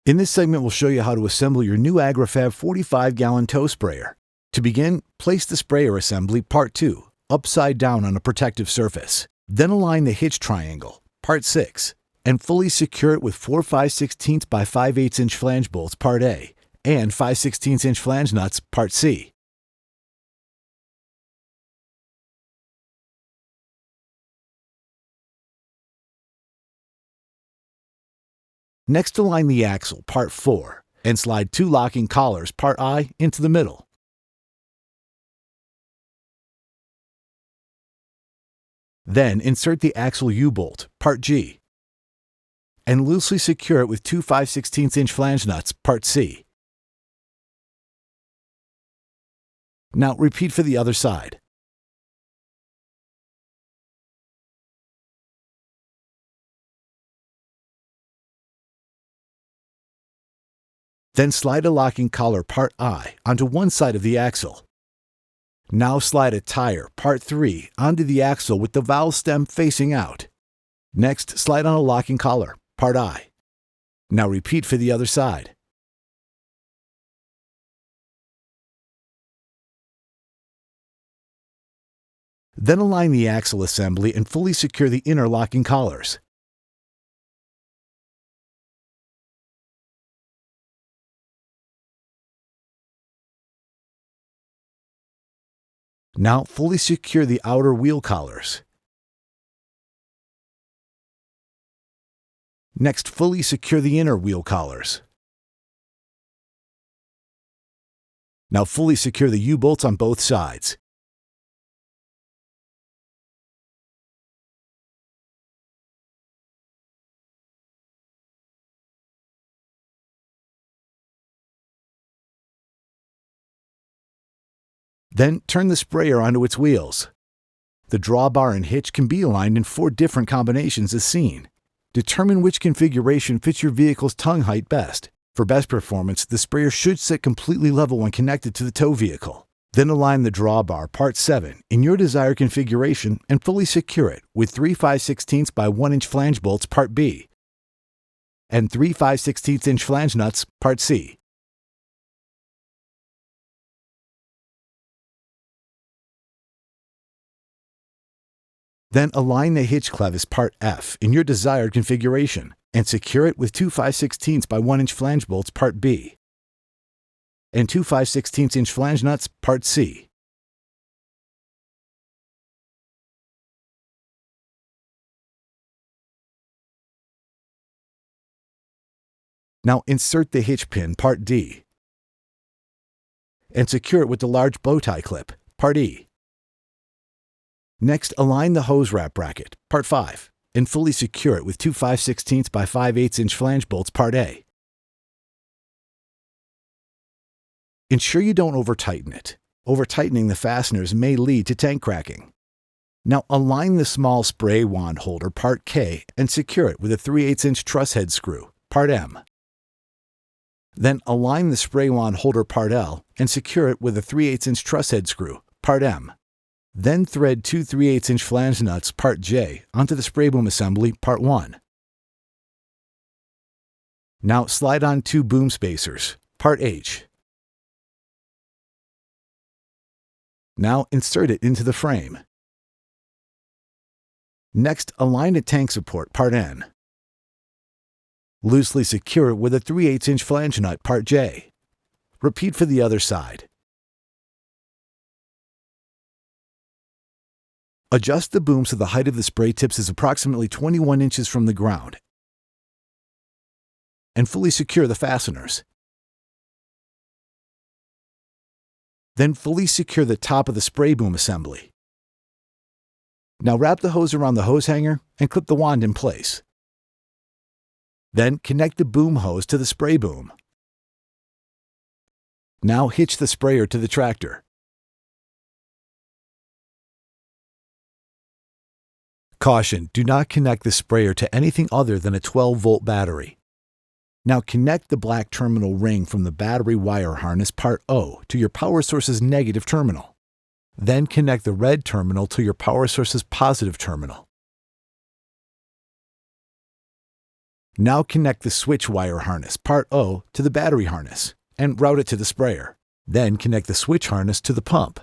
In this segment, we'll show you how to assemble your new Agri-Fab 45-gallon tow sprayer. To begin, place the sprayer assembly, Part 2, upside down on a protective surface. Then align the hitch triangle, Part 6, and fully secure it with 4 5/16 by 5/8 inch flange bolts, Part A, and 5/16 inch flange nuts, Part C. Next, align the axle, Part 4, and slide 2 locking collars, Part I, into the middle. Then insert the axle U-bolt, Part G, and loosely secure it with 2 5/16 inch flange nuts, Part C. Now repeat for the other side. Then slide a locking collar, Part I, onto one side of the axle. Now slide a tire, Part 3, onto the axle with the valve stem facing out. Next, slide on a locking collar, Part I. Now repeat for the other side. Then align the axle assembly and fully secure the inner locking collars. Now fully secure the outer wheel collars. Next, fully secure the inner wheel collars. Now fully secure the U-bolts on both sides. Then turn the sprayer onto its wheels. The drawbar and hitch can be aligned in 4 different combinations as seen. Determine which configuration fits your vehicle's tongue height best. For best performance, the sprayer should sit completely level when connected to the tow vehicle. Then align the drawbar, Part 7, in your desired configuration and fully secure it with 3 5/16 by 1 inch flange bolts, Part B, and 3 5/16 inch flange nuts, Part C. Then align the hitch clevis, Part F, in your desired configuration and secure it with 2 5/16 by 1 inch flange bolts, Part B, and 2 5/16 inch flange nuts, Part C. Now insert the hitch pin, Part D, and secure it with the large bow tie clip, Part E. Next, align the hose wrap bracket, Part 5, and fully secure it with 2 5/16 by 5/8 inch flange bolts, Part A. Ensure you don't over-tighten it. Over-tightening the fasteners may lead to tank cracking. Now align the small spray wand holder, Part K, and secure it with a 3/8 inch truss head screw, Part M. Then align the spray wand holder, Part L, and secure it with a 3/8 inch truss head screw, Part M. Then thread 2 3/8 inch flange nuts, Part J, onto the spray boom assembly, Part 1. Now slide on 2 boom spacers, Part H. Now insert it into the frame. Next, align a tank support, Part N. Loosely secure it with a 3/8 inch flange nut, Part J. Repeat for the other side. Adjust the boom so the height of the spray tips is approximately 21 inches from the ground, and fully secure the fasteners. Then fully secure the top of the spray boom assembly. Now wrap the hose around the hose hanger and clip the wand in place. Then connect the boom hose to the spray boom. Now hitch the sprayer to the tractor. Caution: do not connect the sprayer to anything other than a 12-volt battery. Now connect the black terminal ring from the battery wire harness, Part O, to your power source's negative terminal. Then connect the red terminal to your power source's positive terminal. Now connect the switch wire harness, part O, to the battery harness and route it to the sprayer. Then connect the switch harness to the pump.